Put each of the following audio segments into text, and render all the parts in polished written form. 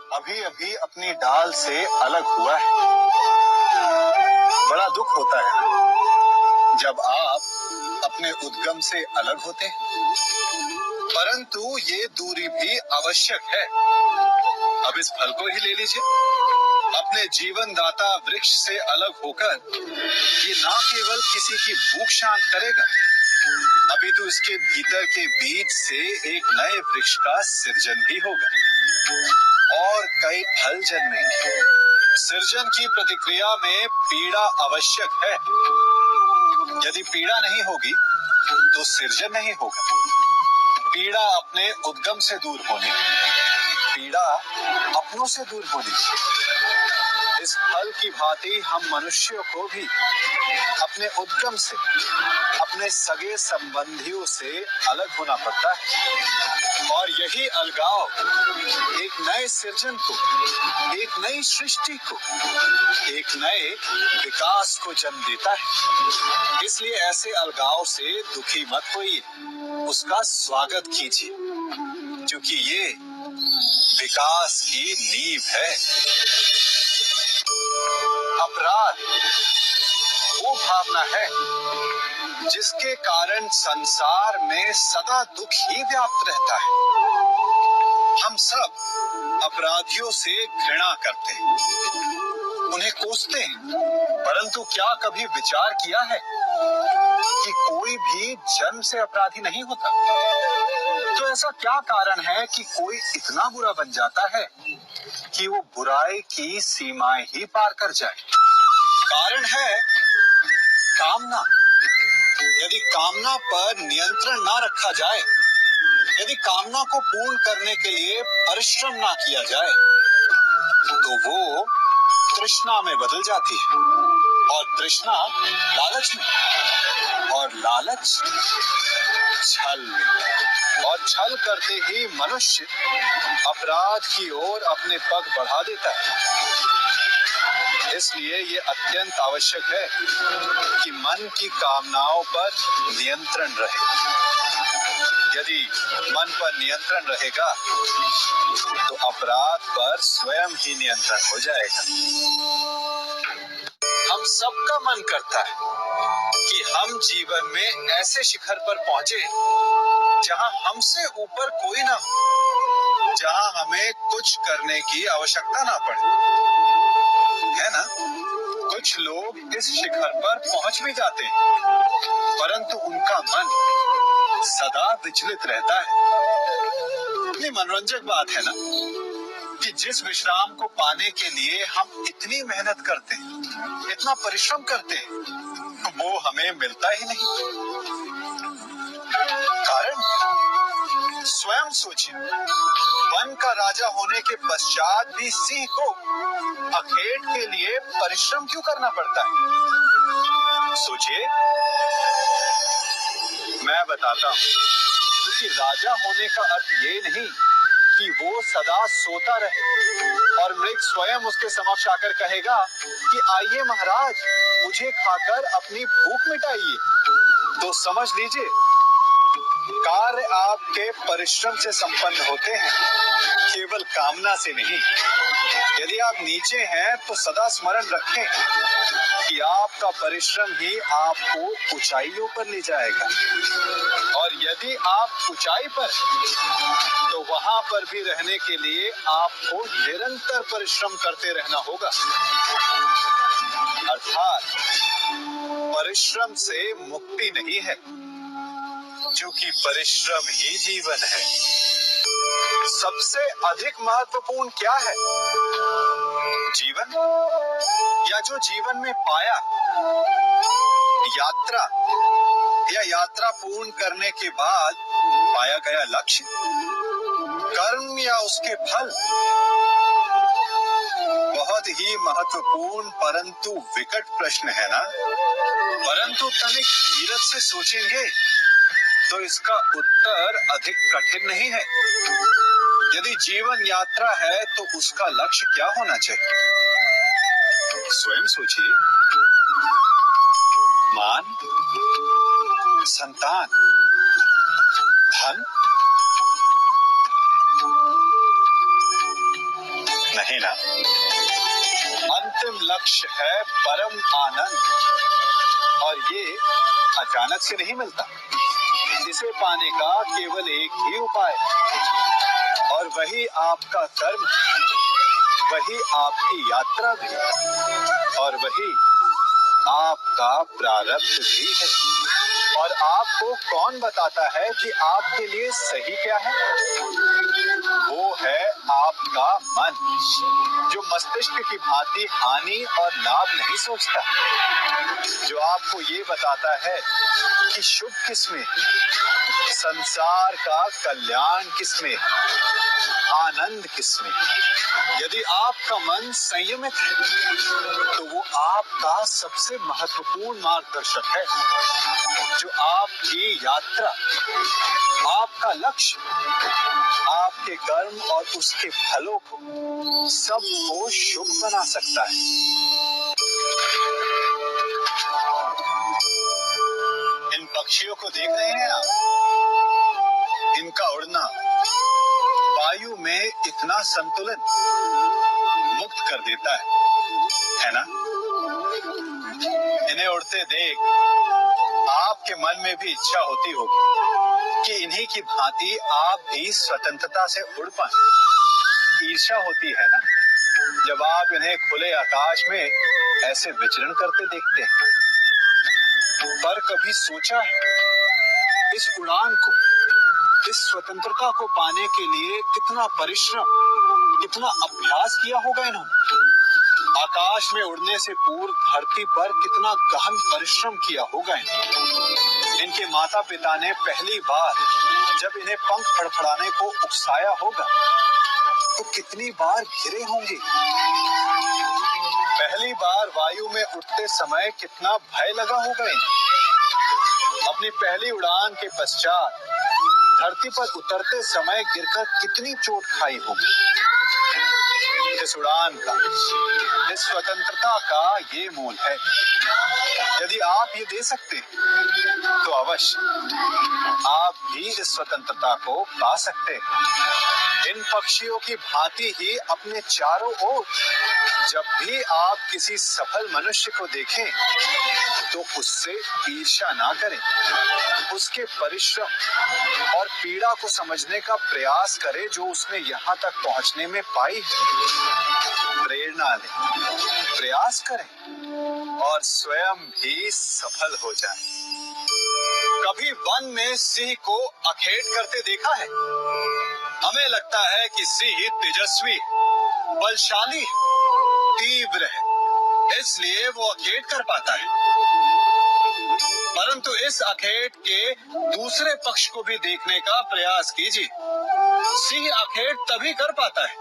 अभी अभी अपनी डाल से अलग हुआ है। बड़ा दुख होता है जब आप अपने उद्गम से अलग होते हैं, परंतु ये दूरी भी आवश्यक है। अब इस फल को ही ले लीजिए। अपने जीवन दाता वृक्ष से अलग होकर ये ना केवल किसी की भूख शांत करेगा, अभी तो इसके भीतर के बीज से एक नए वृक्ष का सृजन भी होगा और कई फल जन्मेंगे। सृजन की प्रतिक्रिया में पीड़ा आवश्यक है। यदि पीड़ा नहीं होगी तो सृजन नहीं होगा। पीड़ा अपने उद्गम से दूर होने, पीड़ा अपनों से दूर होने। इस फल की भांति हम मनुष्यों को भी अपने उद्गम से, अपने सगे संबंधियों से अलग होना पड़ता है और यही अलगाव एक नए सृजन को, एक नई सृष्टि को, एक नए विकास को जन्म देता है। इसलिए ऐसे अलगाव से दुखी मत होइए, उसका स्वागत कीजिए, क्योंकि ये विकास की नींव है। अपराध वो भावना है जिसके कारण संसार में सदा दुख ही व्याप्त रहता है। हम सब अपराधियों से घृणा करते हैं, उन्हें कोसते हैं, परंतु क्या कभी विचार किया है कि कोई भी जन्म से अपराधी नहीं होता? तो ऐसा क्या कारण है कि कोई इतना बुरा बन जाता है कि वो बुराई की सीमाएं ही पार कर जाए? कारण है कामना। यदि कामना पर नियंत्रण ना रखा जाए, यदि कामना को पूर्ण करने के लिए परिश्रम ना किया जाए, तो वो तृष्णा में बदल जाती है और तृष्णा लालच में और लालच छल में और छल करते ही मनुष्य अपराध की ओर अपने पग बढ़ा देता है। इसलिए ये अत्यंत आवश्यक है कि मन की कामनाओं पर नियंत्रण रहे। यदि मन पर नियंत्रण रहेगा तो अपराध पर स्वयं ही नियंत्रण हो जाएगा। हम सबका मन करता है कि हम जीवन में ऐसे शिखर पर पहुंचे जहां हमसे ऊपर कोई ना हो, जहां हमें कुछ करने की आवश्यकता ना पड़े, है ना? कुछ लोग इस शिखर पर पहुंच भी जाते हैं, परंतु उनका मन सदा विचलित रहता है। ये मनोरंजक बात है ना कि जिस विश्राम को पाने के लिए हम इतनी मेहनत करते हैं, इतना परिश्रम करते हैं, वो हमें मिलता ही नहीं। कारण स्वयं सोचिए, वन का राजा होने के पश्चात भी सिंह को अखेट के लिए परिश्रम क्यों करना पड़ता है? सोचिए। मैं बताता हूँ, क्योंकि राजा होने का अर्थ ये नहीं कि वो सदा सोता रहे और मृग स्वयं उसके समक्ष आकर कहेगा कि आइए महाराज, मुझे खाकर अपनी भूख मिटाइए। तो समझ लीजिए, कार्य आपके परिश्रम से संपन्न होते हैं, केवल कामना से नहीं। यदि आप नीचे हैं तो सदा स्मरण रखें कि आपका परिश्रम ही आपको ऊंचाइयों पर ले जाएगा और यदि आप ऊंचाई पर तो वहां पर भी रहने के लिए आपको निरंतर परिश्रम करते रहना होगा। अर्थात परिश्रम से मुक्ति नहीं है, क्योंकि परिश्रम ही जीवन है। सबसे अधिक महत्वपूर्ण क्या है? जीवन, या जो जीवन में पाया, यात्रा या यात्रा पूर्ण करने के बाद पाया गया लक्ष्य, कर्म या उसके फल? बहुत ही महत्वपूर्ण परंतु विकट प्रश्न है ना? परंतु तनिक धीरज से सोचेंगे तो इसका उत्तर अधिक कठिन नहीं है। यदि जीवन यात्रा है तो उसका लक्ष्य क्या होना चाहिए? स्वयं सोचिए। मान, संतान, धन, नहीं ना, अंतिम लक्ष्य है परम आनंद, और ये अचानक से नहीं मिलता। इसे पाने का केवल एक ही उपाय, और वही आपका कर्म, वही आपकी यात्रा भी, और वही आपका प्रारब्ध भी है। और आपको कौन बताता है कि आपके लिए सही क्या है? वो है आपका मन, जो मस्तिष्क की भांति हानि और लाभ नहीं सोचता, जो आपको ये बताता है कि शुभ किसमें, संसार का कल्याण किसमें, आनंद किसमें। यदि आपका मन संयमित है तो वो आपका सबसे महत्वपूर्ण मार्गदर्शक है, जो आपकी यात्रा, आपका लक्ष्य, आपके कर्म और उसके फलों को सबको शुभ बना सकता है। इन पक्षियों को देख रहे हैं आप? इनका उड़ना वायु में इतना संतुलन मुक्त कर देता है ना? इन्हें उड़ते देख आपके मन में भी इच्छा होती होगी कि इन्हीं की भांति आप भी स्वतंत्रता से उड़ पाएं। ईर्ष्या होती है ना, जब आप इन्हें खुले आकाश में ऐसे विचरण करते देखते हैं। पर कभी सोचा है, इस उड़ान को, इस स्वतंत्रता को पाने के लिए कितना परिश्रम, कितना अभ्यास किया होगा इन्होंने? आकाश में उड़ने से पूर्व धरती पर कितना गहन परिश्रम किया होगा इन्होंने? इनके माता पिता ने पहली बार जब इन्हें पंख फड़फड़ाने को उकसाया होगा तो कितनी बार गिरे होंगे? पहली बार वायु में उड़ते समय कितना भय लगा होगा इन्हें? अपनी पहली उड़ान के पश्चात धरती पर उतरते समय गिरकर कितनी चोट खाई होगी? इस उड़ान का, इस स्वतंत्रता का ये मूल है। यदि आप ये दे सकते हैं तो अवश्य आप भी इस स्वतंत्रता को पा सकते हैं। इन पक्षियों की भांति ही अपने चारों ओर जब भी आप किसी सफल मनुष्य को देखें तो उससे ईर्ष्या ना करें, उसके परिश्रम और पीड़ा को समझने का प्रयास करें जो उसने यहाँ तक पहुँचने में पाई है। प्रेरणा लें, प्रयास करें और स्वयं भी सफल हो जाएं। कभी वन में सिंह को अखेट करते देखा है? हमें लगता है कि सिंह तेजस्वी, बलशाली, तीव्र है, इसलिए वो अखेट कर पाता है। परंतु इस अखेट के दूसरे पक्ष को भी देखने का प्रयास कीजिए। सिंह अखेट तभी कर पाता है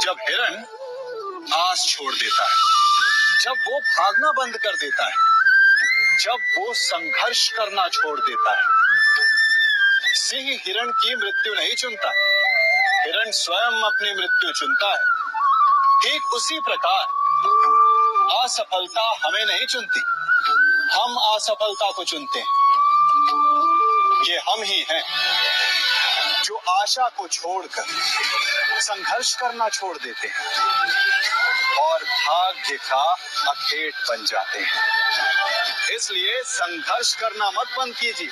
जब हिरण आस छोड़ देता है, जब वो भागना बंद कर देता है, जब वो संघर्ष करना छोड़ देता है। सिंह हिरण की मृत्यु नहीं चुनता, हिरण स्वयं अपनी मृत्यु चुनता है। ठीक उसी प्रकार असफलता हमें नहीं चुनती, हम असफलता को चुनते हैं। ये हम ही हैं जो आशा को छोड़कर संघर्ष करना छोड़ देते हैं और भाग्य का अखेट बन जाते हैं। इसलिए संघर्ष करना मत बंद कीजिए,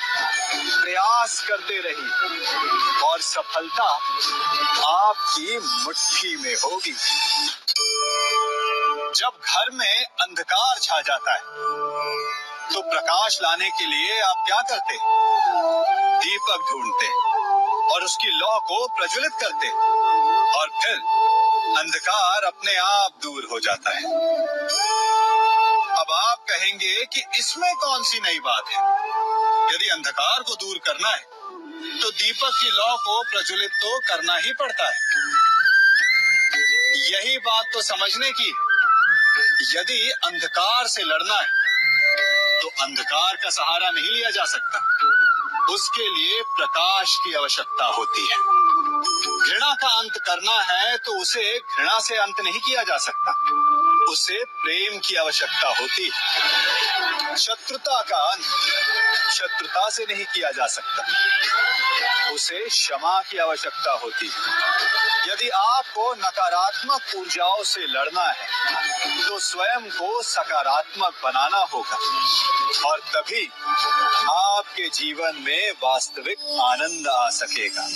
प्रयास करते रहिए और सफलता आपकी मुट्ठी में होगी। जब घर में अंधकार छा जाता है तो प्रकाश लाने के लिए आप क्या करते? दीपक ढूंढते और उसकी लौ को प्रज्वलित करते, और फिर अंधकार अपने आप दूर हो जाता है। अब आप कहेंगे कि इसमें कौन सी नई बात है? यदि अंधकार को दूर करना है तो दीपक की लौ को प्रज्वलित तो करना ही पड़ता है। यही बात तो समझने की। यदि अंधकार से लड़ना है तो अंधकार का सहारा नहीं लिया जा सकता, उसके लिए प्रकाश की आवश्यकता होती है। घृणा का अंत करना है तो उसे घृणा से अंत नहीं किया जा सकता, उसे प्रेम की आवश्यकता होती है। शत्रुता का अंत शत्रुता से नहीं किया जा सकता, उसे क्षमा की आवश्यकता होती है। यदि आपको नकारात्मक ऊर्जाओं से लड़ना है तो स्वयं को सकारात्मक बनाना होगा और तभी आपके जीवन में वास्तविक आनंद आ सकेगा।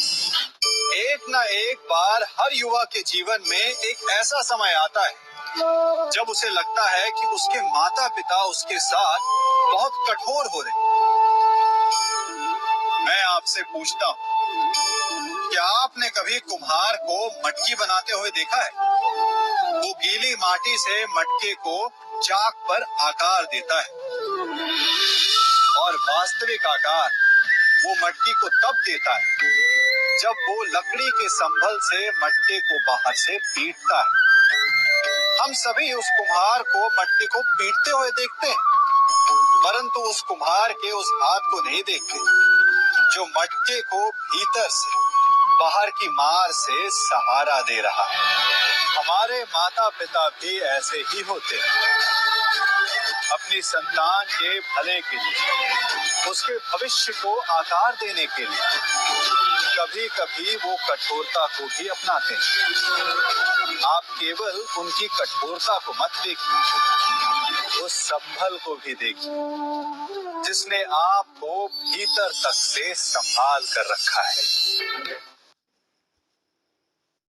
एक न एक बार हर युवा के जीवन में एक ऐसा समय आता है जब उसे लगता है कि उसके माता पिता उसके साथ बहुत कठोर हो रहे। मैं आपसे पूछता हूँ, क्या आपने कभी कुम्हार को मटकी बनाते हुए देखा है? वो गीली माटी से मटके को चाक पर आकार देता है और वास्तविक आकार वो मटकी को तब देता है जब वो लकड़ी के संभल से मटके को बाहर से पीटता है। हम सभी उस कुम्हार को मटके को पीटते हुए देखते हैं, परंतु उस कुम्हार के उस हाथ को नहीं देखते जो मटके को भीतर से बाहर की मार से सहारा दे रहा है। हमारे माता पिता भी ऐसे ही होते हैं। अपनी संतान के भले के लिए, उसके भविष्य को आकार देने के लिए कभी कभी वो कठोरता को भी अपनाते हैं। आप केवल उनकी कठोरता को मत देखिए, उस संभल को भी देखिए जिसने आपको भीतर तक से संभाल कर रखा है।